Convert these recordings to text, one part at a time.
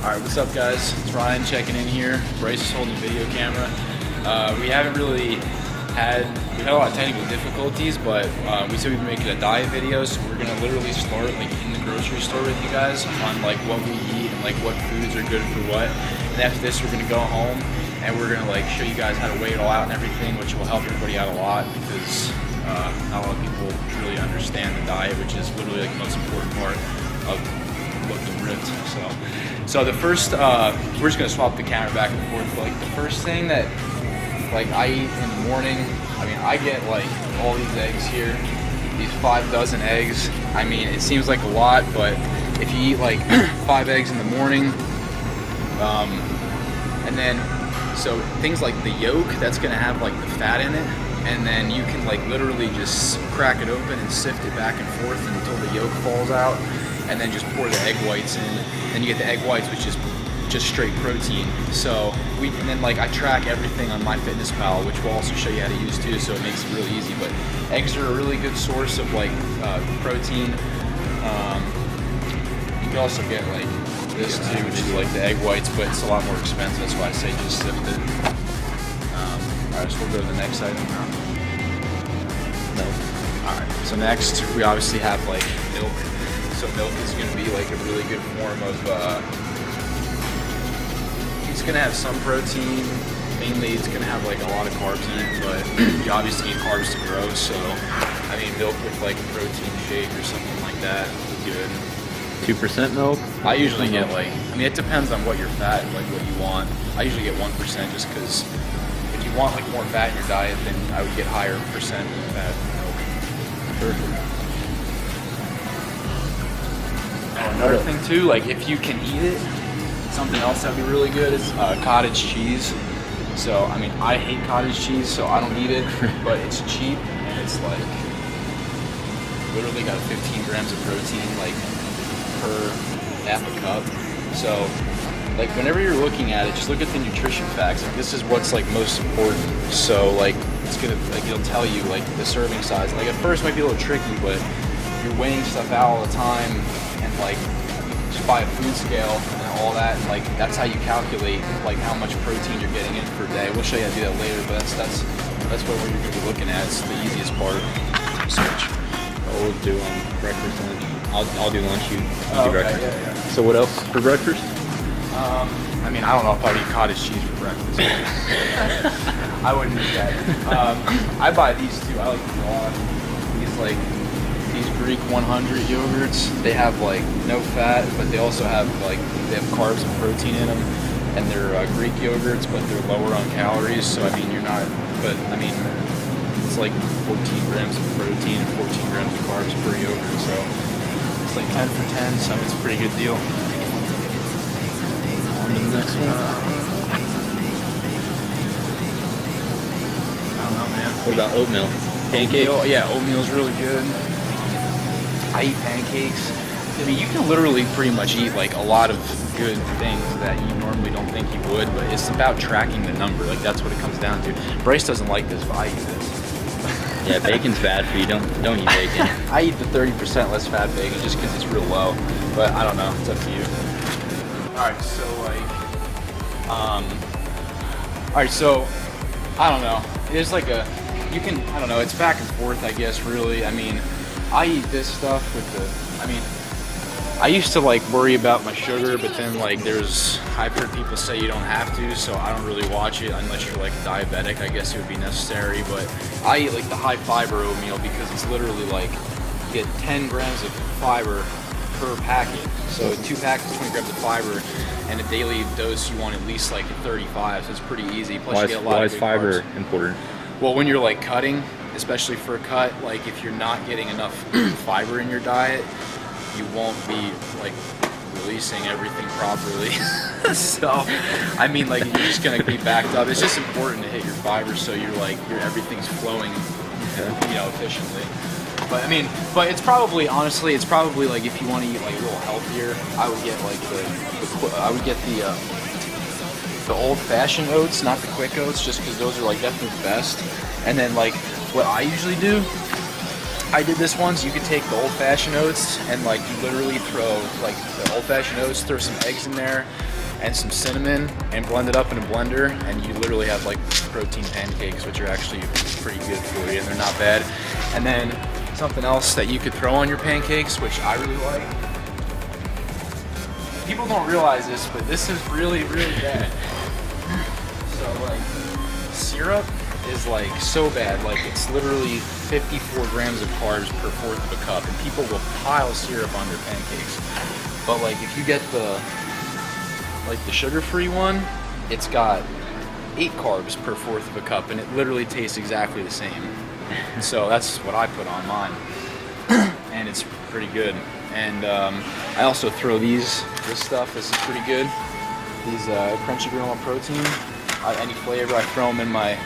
Alright, what's up guys? It's Ryan checking in here. Bryce is holding the video camera. We had a lot of technical difficulties, but we said we'd be making a diet video, so we're gonna literally start like in the grocery store with you guys on like what we eat and like what foods are good for what. And after this, we're gonna go home and we're gonna like show you guys how to weigh it all out and everything, which will help everybody out a lot because not a lot of people truly understand the diet, which is literally like the most important part of looking ripped. So the first, we're just gonna swap the camera back and forth. But like the first thing that like I eat in the morning, I mean I get like all these eggs here, these 5 dozen eggs. I mean it seems like a lot, but if you eat like 5 eggs in the morning, and then so things like the yolk, that's gonna have like the fat in it, and then you can like literally just crack it open and sift it back and forth until the yolk falls out, and then just pour the egg whites in, and you get the egg whites, which is just straight protein. So and then like I track everything on MyFitnessPal, which we'll also show you how to use too, so it makes it really easy. But eggs are a really good source of like protein. You can also get like this too, which is like the egg whites, but it's a lot more expensive. That's why I say just sift it. Alright, so we'll go to the next item now. Milk. Alright, so next we obviously have like milk. So milk is going to be like a really good form of, it's going to have some protein, mainly it's going to have like a lot of carbs in it, but you obviously need carbs to grow, so I mean milk with like a protein shake or something like that is good. 2% milk? I usually get like, I mean it depends on what your fat, like what you want. I usually get 1% just because if you want like more fat in your diet, then I would get higher percent of fat in milk. Perfect. Another thing too, like if you can eat it, something else that'd be really good is cottage cheese. So I mean I hate cottage cheese, so I don't eat it, but it's cheap and it's like literally got 15 grams of protein like per half a cup. So like whenever you're looking at it, just look at the nutrition facts. Like this is what's like most important. So like it's gonna like it'll tell you like the serving size. Like at first it might be a little tricky, but you're weighing stuff out all the time, and like just buy a food scale and all that, and like that's how you calculate like how much protein you're getting in per day. We'll show you how to do that later, but that's what you're gonna be looking at. It's the easiest part. Switch. We'll do breakfast, lunch. I'll do lunch. You do breakfast. Yeah. So what else for breakfast? I mean I don't know if I'd eat cottage cheese for breakfast. I wouldn't eat that. I buy these too. I like these a lot. These Greek 100 yogurts, they have like no fat, but they also have like, they have carbs and protein in them, and they're Greek yogurts, but they're lower on calories, so I mean it's like 14 grams of protein and 14 grams of carbs per yogurt, so it's like 10 for 10, so it's a pretty good deal. On to the next one. I don't know, man. What about oatmeal? Pancakes? Yeah, oatmeal's really good. I eat pancakes. I mean, you can literally pretty much eat like a lot of good things that you normally don't think you would, but it's about tracking the number. Like that's what it comes down to. Bryce doesn't like this, but I eat this. Yeah, bacon's bad for you. Don't eat bacon. I eat the 30% less fat bacon just because it's real low. But I don't know. It's up to you. Alright, so I don't know. There's like I don't know, it's back and forth, I guess, really. I mean, I eat this stuff I used to like worry about my sugar, but then like I've heard people say you don't have to, so I don't really watch it unless you're like diabetic. I guess it would be necessary, but I eat like the high fiber oatmeal because it's literally like you get 10 grams of fiber per packet. So 2 packets, 20 grams of fiber, and a daily dose you want at least like 35, so it's pretty easy. Plus you get a lot of good fiber carbs. important? Well, when you're like cutting, especially for a cut, like if you're not getting enough fiber in your diet, you won't be like releasing everything properly. So I mean like you're just gonna be backed up. It's just important to hit your fiber so everything's flowing efficiently. But I mean, it's probably like if you want to eat like a little healthier, I would get like the old-fashioned oats, not the quick oats, just because those are like definitely the best. And then like what I usually do, I did this once. You could take the old-fashioned oats and like you literally throw like the old-fashioned oats, throw some eggs in there, and some cinnamon and blend it up in a blender, and you literally have like protein pancakes, which are actually pretty good for you, and they're not bad. And then something else that you could throw on your pancakes, which I really like. People don't realize this, but this is really, really bad. So like, syrup is like so bad. Like it's literally 54 grams of carbs per fourth of a cup, and people will pile syrup on their pancakes. But like if you get the sugar-free one, it's got 8 carbs per fourth of a cup, and it literally tastes exactly the same. So that's what I put on mine, and it's pretty good. And I also throw this stuff. This is pretty good. These crunchy granola protein, any flavor. I throw them in my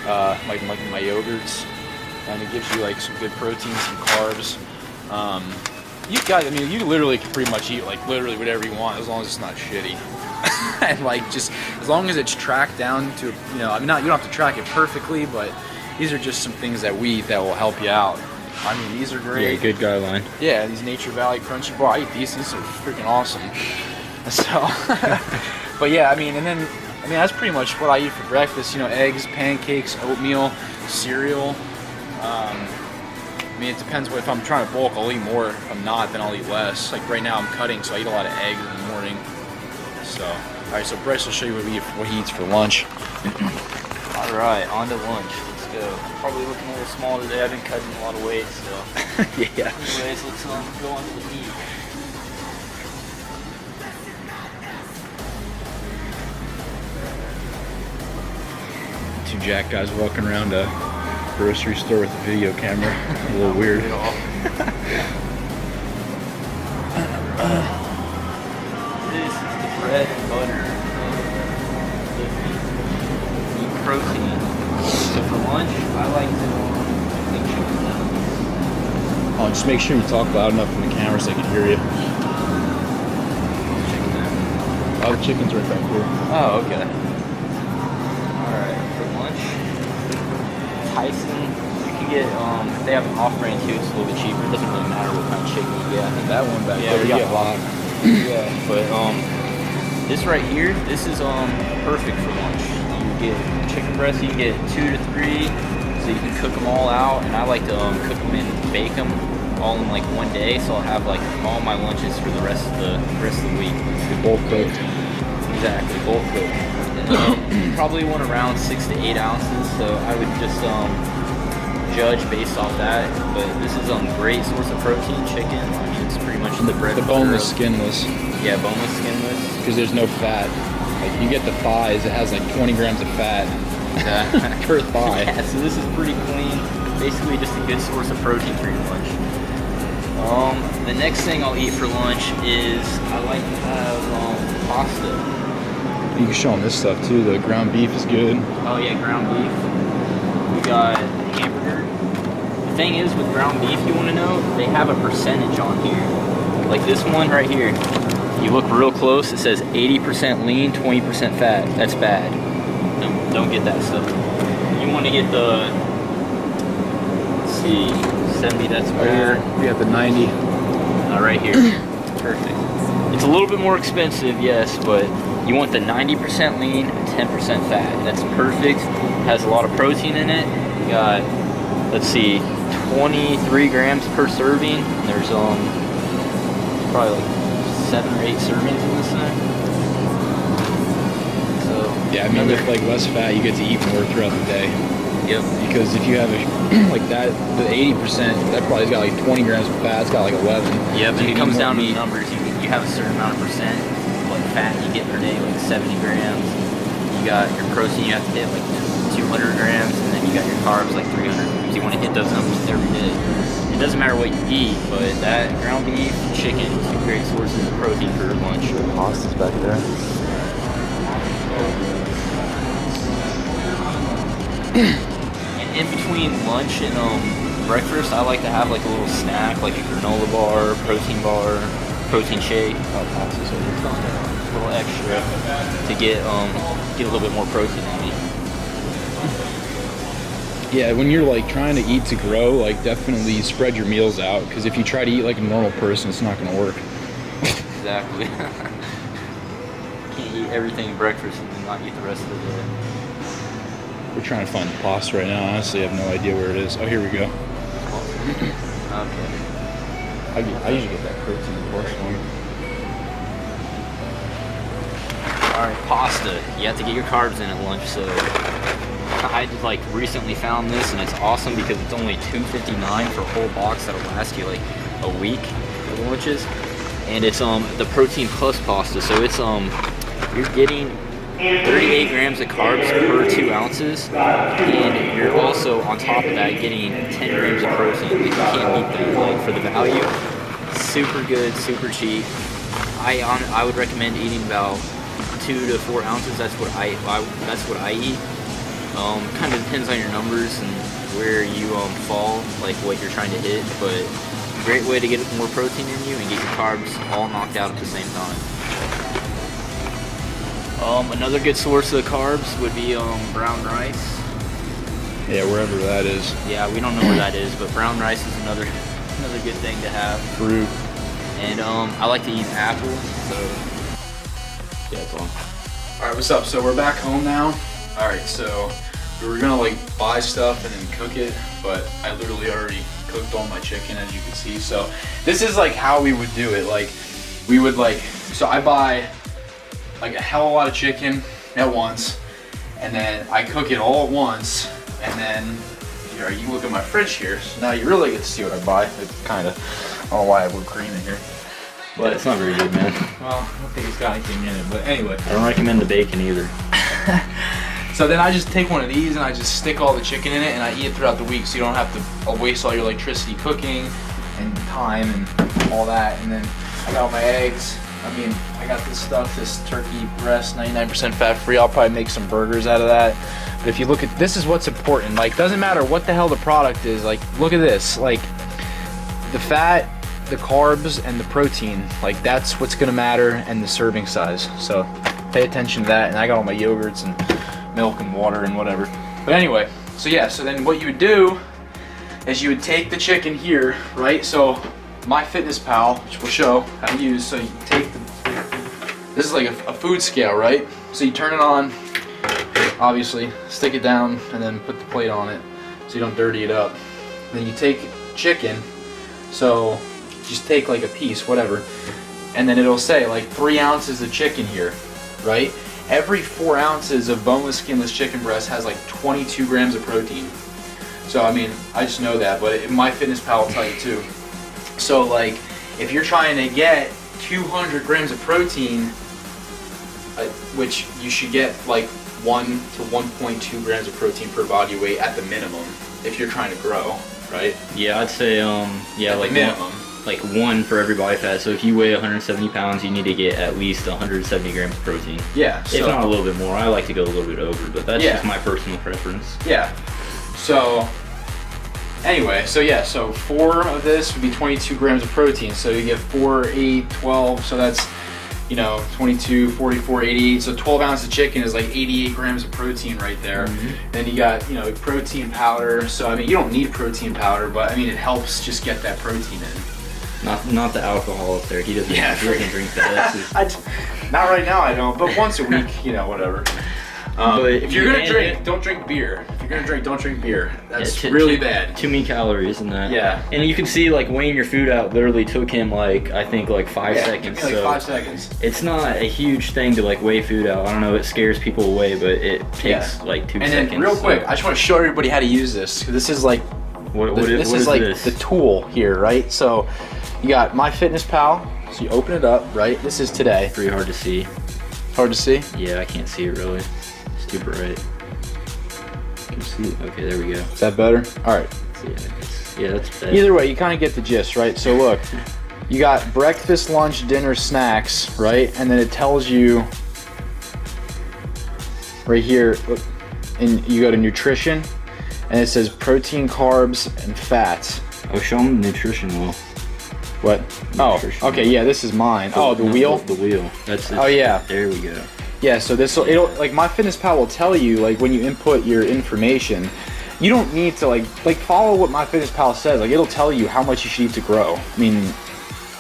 my yogurts, and it gives you like some good protein, some carbs. You guys, I mean, you literally can pretty much eat like literally whatever you want as long as it's not shitty. And like just as long as it's tracked down to, you know, I mean, you don't have to track it perfectly, but these are just some things that we eat that will help you out. I mean, these are great. Yeah, good guideline. Yeah, these Nature Valley Crunchy Bar, I eat these. These are freaking awesome. So, but yeah, I mean, that's pretty much what I eat for breakfast. You know, eggs, pancakes, oatmeal, cereal. I mean, it depends. If I'm trying to bulk, I'll eat more. If I'm not, then I'll eat less. Like right now, I'm cutting, so I eat a lot of eggs in the morning. So, all right. So Bryce will show you what he eats for lunch. All right, on to lunch. Let's go. Probably looking a little small today. I've been cutting a lot of weight, so. Yeah. Anyways, let's go on to the meat. Two jack guys walking around a grocery store with a video camera. A little weird. This is the bread and butter of the meat protein. So for lunch, I like to make chicken nuggets. Oh, just make sure you talk loud enough in the camera so I can hear you. Chicken nuggets. Oh, the chicken's right back here. Oh, okay. Alright, for lunch, Tyson, you can get, if they have an off-brand too, it's a little bit cheaper. It doesn't really matter what kind of chicken you get. That one back Yeah, there, we you got get a lot. Yeah, but this right here, this is perfect for lunch. You get chicken breasts, you can get 2 to 3, so you can cook them all out. And I like to cook them and bake them all in like one day, so I'll have like all my lunches for the rest of the week. Good bulk cooked. Exactly, bulk cooked. And probably want around 6 to 8 ounces, so I would just judge based off that. But this is a great source of protein, chicken. I mean, it's pretty much the bread. The boneless, skinless. Yeah, boneless, skinless. Because there's no fat. Like you get the thighs, it has like 20 grams of fat per thigh. Yeah, so this is pretty clean. Basically just a good source of protein for your lunch. The next thing I'll eat for lunch is I like to have pasta. You can show them this stuff too. The ground beef is good. Oh yeah, ground beef. We got hamburger. The thing is with ground beef, you want to know, they have a percentage on here. Like this one right here. You look real close, it says 80% lean, 20% fat. That's bad. Don't get that stuff. You want to get the, let's see, 70, that's better. We have the 90. Right here. Perfect. It's a little bit more expensive, yes, but you want the 90% lean and 10% fat. That's perfect. Has a lot of protein in it. You got, let's see, 23 grams per serving. And there's probably like 7 or 8 servings in this thing. So yeah, I mean with like less fat, you get to eat more throughout the day. Yep. Because if you have like that, the 80%, that probably's got like 20 grams of fat. It's got like 11. Yep. So And it comes down to meat. the numbers. You have a certain amount of percent, like fat you get per day, like 70 grams. You got your protein, you have to hit like 200 grams, and then you got your carbs like 300 grams. You want to hit those numbers every day. It doesn't matter what you eat, but that ground beef, chicken, two great sources of protein for lunch. Pasta's back there. And in between lunch and breakfast, I like to have like a little snack, like a granola bar, protein shake. Pasta's over. A little extra to get a little bit more protein in me. Yeah, when you're like trying to eat to grow, like definitely spread your meals out. Because if you try to eat like a normal person, it's not going to work. Exactly. can't eat everything at breakfast and then not eat the rest of the day. We're trying to find the pasta right now. Honestly, I have no idea where it is. Oh, here we go. Okay. I usually get that protein portion one. Alright, pasta. You have to get your carbs in at lunch, so I just like recently found this and it's awesome because it's only $2.59 for a whole box that'll last you like a week for lunches. And it's the protein plus pasta, so it's you're getting 38 grams of carbs per 2 ounces, and you're also on top of that getting 10 grams of protein. Like, you can't beat that. Like, for the value, super good, super cheap. I would recommend eating about 2 to 4 ounces. That's what I eat. Kind of depends on your numbers and where you fall, like what you're trying to hit, but great way to get more protein in you and get your carbs all knocked out at the same time. Another good source of carbs would be brown rice. Yeah, wherever that is. Yeah, we don't know where that is, but brown rice is another good thing to have. Fruit. And I like to eat apple, so yeah, it's on. Alright, what's up? So we're back home now. Alright, so we were gonna like buy stuff and then cook it, but I literally already cooked all my chicken, as you can see. So this is like how we would do it. Like we would so I buy like a hell of a lot of chicken at once, and then I cook it all at once, and then here, you look at my fridge here, so now you really get to see what I buy. It's kind of, I don't know why I have whipped cream in here. But it's not very good, man. Well, I don't think it's got anything in it, but anyway. I don't recommend the bacon either. So then I just take one of these and I just stick all the chicken in it and I eat it throughout the week, so you don't have to waste all your electricity cooking and time and all that. And then I got my eggs. I mean, I got this stuff, this turkey breast, 99% fat free. I'll probably make some burgers out of that. But if you look at, this is what's important. Like, doesn't matter what the hell the product is. Like, look at this. Like, the fat, the carbs, and the protein. Like, that's what's gonna matter, and the serving size. So pay attention to that. And I got all my yogurts and milk and water and whatever. But anyway, so yeah, so then what you would do is you would take the chicken here, right? So MyFitnessPal, which we'll show how to use. So you take this is like a food scale, right? So you turn it on, obviously, stick it down, and then put the plate on it so you don't dirty it up. Then you take chicken, so just take like a piece, whatever, and then it'll say like 3 ounces of chicken here, right? Every 4 ounces of boneless, skinless chicken breast has like 22 grams of protein. So I mean, I just know that, but MyFitnessPal will tell you too. So like, if you're trying to get 200 grams of protein, which you should get like 1 to 1.2 grams of protein per body weight at the minimum if you're trying to grow, right? Yeah, I'd say yeah, at like minimum. Like 1 for every body fat. So if you weigh 170 pounds, you need to get at least 170 grams of protein. Yeah. If not a little bit more. I like to go a little bit over, but that's just my personal preference. Yeah. So anyway, so yeah, so 4 of this would be 22 grams of protein. So you get 4, 8, 12, so that's, you know, 22, 44, 88. So 12 ounces of chicken is like 88 grams of protein right there. Mm-hmm. Then you got, you know, protein powder. So I mean, you don't need protein powder, but I mean, it helps just get that protein in. Not the alcohol up there. He doesn't drink that. Not right now, I don't, but once a week, you know, whatever. But if you're gonna drink, don't drink beer. If you're gonna drink, don't drink beer. That's really bad. Too many calories in that. Yeah. And you can see like weighing your food out literally took him like, I think like 5 seconds. Like 5 seconds. It's not a huge thing to like weigh food out. I don't know, it scares people away, but it takes like 2 seconds. And then real quick, I just want to show everybody how to use this. This is like, this is like the tool here, right? So you got MyFitnessPal. So you open it up, right? This is today. Pretty hard to see. Hard to see? Yeah, I can't see it really. It's too bright. Can you see it? Okay, there we go. Is that better? All right. Yeah, that's better. Either way, you kind of get the gist, right? So look, you got breakfast, lunch, dinner, snacks, right? And then it tells you right here, and you go to nutrition, and it says protein, carbs, and fats. Oh, show them the nutrition wheel. What? Nutrition oh, okay, yeah, this is mine. Oh, the wheel? The wheel. That's it. Oh, yeah. There we go. Yeah, so it'll like MyFitnessPal will tell you, like, when you input your information, you don't need to like follow what MyFitnessPal says. Like, it'll tell you how much you should eat to grow. I mean,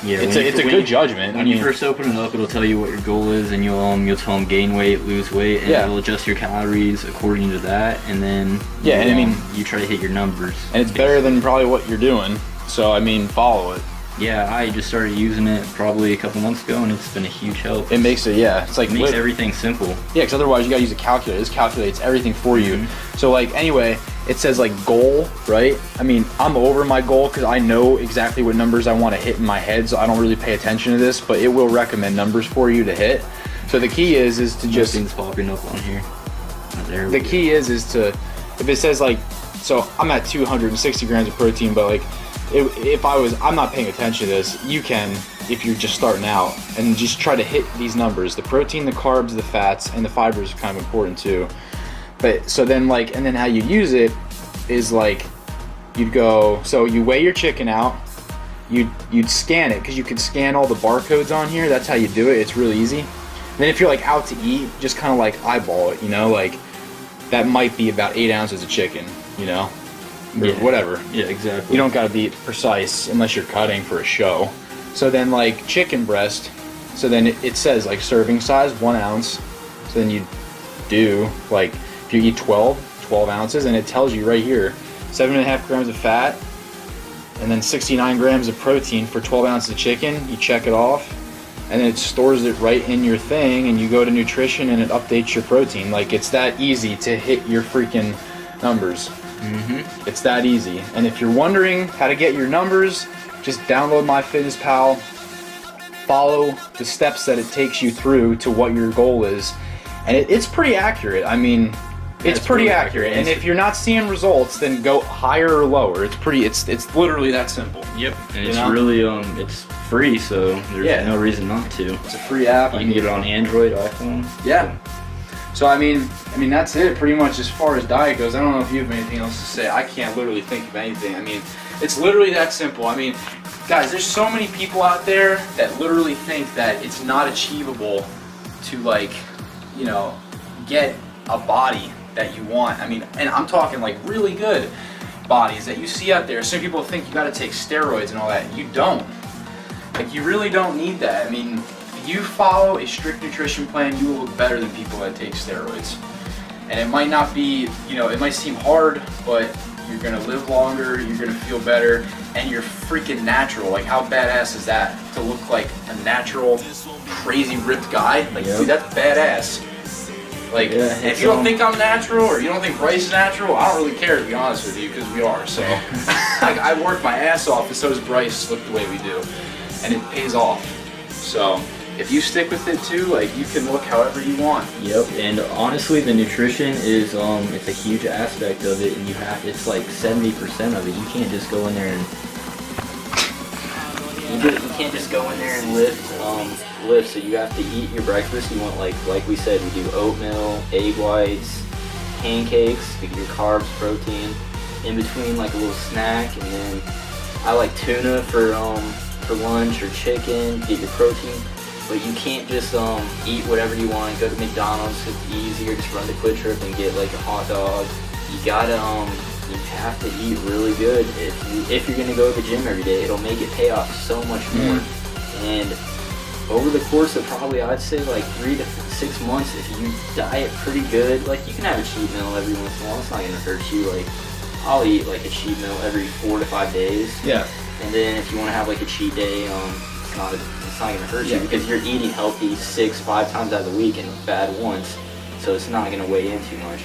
Yeah, it's a good judgment. When you first open it up, it'll tell you what your goal is, and you'll tell them gain weight, lose weight, and it'll adjust your calories according to that, and then you try to hit your numbers. And it's better than probably what you're doing. So I mean, follow it. Yeah, I just started using it probably a couple months ago, and it's been a huge help. It makes it, it's like... It makes everything simple. Yeah, because otherwise you gotta use a calculator. This calculates everything for you. So like, anyway, it says like goal, right? I mean, I'm over my goal because I know exactly what numbers I want to hit in my head, so I don't really pay attention to this, but it will recommend numbers for you to hit. So the key is to just... Things popping up on here. There the key is to, if it says like, so I'm at 260 grams of protein, but like, I'm not paying attention to this, you can, if you're just starting out, and just try to hit these numbers. The protein, the carbs, the fats, and the fibers are kind of important too. But so then like, and then how you use it is like, you'd go, so you weigh your chicken out, you'd scan it, because you can scan all the barcodes on here. That's how you do it. It's really easy. And then if you're like out to eat, just kind of like eyeball it, like that might be about 8 ounces of chicken, or whatever. Yeah, exactly. You don't got to be precise unless you're cutting for a show. So then like chicken breast, so then it says like serving size 1 ounce. So then you do like, if you eat 12 ounces, and it tells you right here 7.5 grams of fat and then 69 grams of protein for 12 ounces of chicken. You check it off, and then it stores it right in your thing, and you go to nutrition and it updates your protein. Like, it's that easy to hit your freaking numbers. It's that easy. And if you're wondering how to get your numbers, just download MyFitnessPal, follow the steps that it takes you through to what your goal is, and it's pretty accurate. I mean, it's pretty accurate. And if you're not seeing results, then go higher or lower. It's literally that simple. Yep. And it's really it's free, so there's no reason not to. It's a free app. You can get it on Android, iPhone. Yeah. So I mean that's it pretty much as far as diet goes. I don't know if you have anything else to say. I can't literally think of anything. I mean, it's literally that simple. I mean, guys, there's so many people out there that literally think that it's not achievable to like, get a body that you want. I mean, and I'm talking like really good bodies that you see out there. Some people think you got to take steroids and all that. You don't. Like, you really don't need that. I mean, you follow a strict nutrition plan, you will look better than people that take steroids. And it might not be, it might seem hard, but you're gonna live longer, you're gonna feel better, and you're freaking natural. Like, how badass is that? To look like a natural, crazy ripped guy? Like, dude, that's badass. Like, if you don't think I'm natural, or you don't think Bryce is natural, I don't really care, to be honest with you, because we are. So, like, I work my ass off, and so does Bryce, look the way we do. And it pays off. So, if you stick with it too, like, you can look however you want. Yep, and honestly, the nutrition is it's a huge aspect of it, and it's like 70% of it. You can't just go in there and lift. So you have to eat your breakfast. You want like we said, we do oatmeal, egg whites, pancakes to get your carbs, protein. In between, like a little snack, and then I like tuna for lunch, or chicken to get your protein. But you can't just eat whatever you want. Go to McDonald's, it's easier. Just run the Quick Trip and get like a hot dog. You gotta you have to eat really good if you're gonna go to the gym every day. It'll make it pay off so much more. And over the course of probably, I'd say like 3 to 6 months, if you diet pretty good, like, you can have a cheat meal every once in a while. It's not gonna hurt you. Like, I'll eat like a cheat meal every 4 to 5 days. Yeah. And then if you want to have like a cheat day, it's not gonna hurt you, because you're eating healthy 5 times out of the week and bad once, so it's not gonna weigh in too much.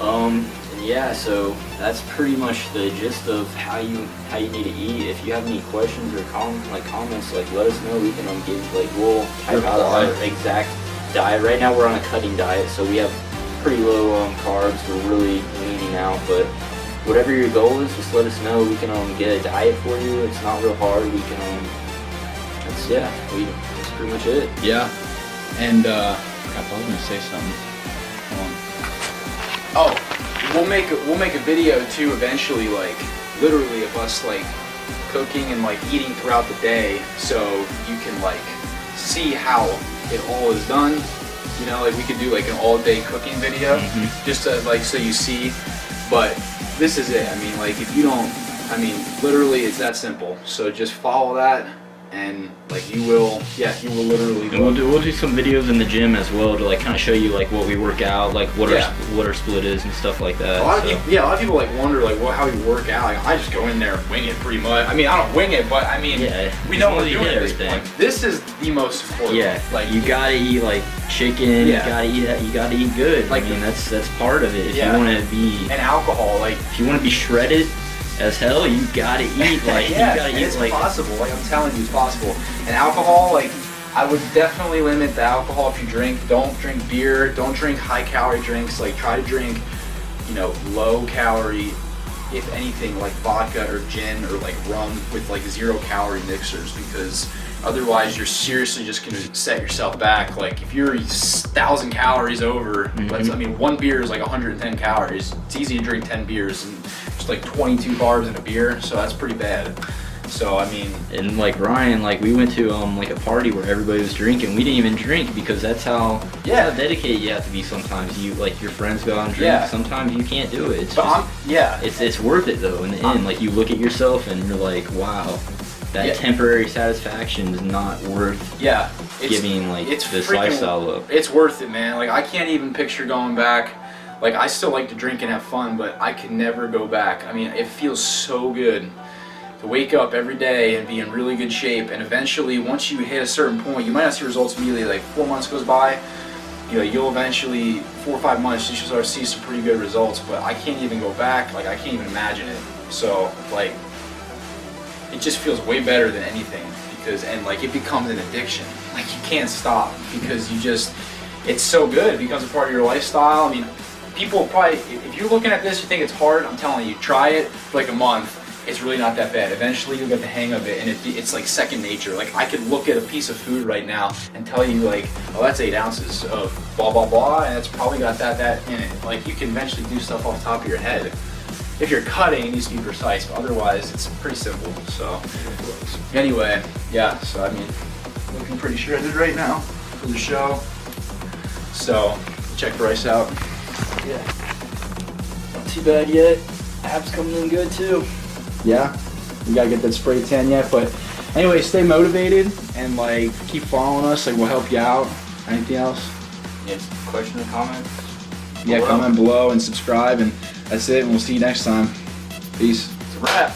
And yeah, so that's pretty much the gist of how you need to eat. If you have any questions or comments, like, let us know. We can we'll type out our exact diet. Right now we're on a cutting diet, so we have pretty low carbs. We're really leaning out, but whatever your goal is, just let us know. We can get a diet for you. It's not real hard. We can that's pretty much it. Yeah. And I was gonna say something. Hold on. Oh, we'll make a video too eventually, like, literally of us like cooking and like eating throughout the day, so you can like see how it all is done. Like, we could do like an all-day cooking video, just to like, so you see. But this is it. I mean, like, if you don't, literally it's that simple. So just follow that. and like you will literally. And we'll do some videos in the gym as well to like kind of show you like what we work out, like what our split is and stuff like that. A lot of people like wonder like how we work out. Like, I just go in there and wing it pretty much. I mean, I don't wing it, but I mean, we know what we're doing at this point. This is the most important. Yeah, like you gotta eat like chicken. You gotta eat good. Like, I mean, that's part of it. If you want to be and alcohol, like if you want to be shredded as hell, you gotta eat like you gotta eat it's like possible. Like I'm telling you, it's possible. And alcohol, like I would definitely limit the alcohol if you drink. Don't drink beer. Don't drink high calorie drinks. Like try to drink, you know, low calorie, if anything, like vodka or gin or like rum with like 0 calorie mixers, because otherwise you're seriously just gonna set yourself back. Like if you're 1,000 calories over, I mean, one beer is like 110 calories. It's easy to drink 10 beers and just like 22 carbs in a beer, so that's pretty bad. So I mean, and like Ryan, like we went to like a party where everybody was drinking. We didn't even drink because that's how dedicated you have to be. Sometimes you like your friends go out and drink. Sometimes you can't do it. It's but just, it's worth it though in the end. Like you look at yourself and you're like, wow, that temporary satisfaction is not worth giving like this lifestyle up. It's worth it, man. Like I can't even picture going back. Like I still like to drink and have fun, but I can never go back. I mean, it feels so good to wake up every day and be in really good shape, and eventually once you hit a certain point, you might not see results immediately. Like 4 months goes by, you know, you'll eventually 4 or 5 months you should start to see some pretty good results, but I can't even go back. Like I can't even imagine it. So like it just feels way better than anything, because and like it becomes an addiction. Like you can't stop because you just, it's so good. It becomes a part of your lifestyle. I mean, people probably, if you're looking at this, you think it's hard. I'm telling you, try it for like a month. It's really not that bad. Eventually you'll get the hang of it, and it's like second nature. Like I could look at a piece of food right now and tell you like, oh, that's 8 ounces of blah blah blah, and it's probably got that in it. Like you can eventually do stuff off the top of your head. If you're cutting, it needs to be precise, but otherwise it's pretty simple. So anyway, yeah, so I mean, looking pretty shredded right now for the show. So check Bryce out. Yeah, not too bad yet. Abs coming in good too. Yeah, we gotta get that spray tan yet, but anyway, stay motivated and like keep following us. Like we'll help you out. Anything else? Yes, question or comment? Yeah, comment below and subscribe, and that's it, and we'll see you next time. Peace. It's a wrap.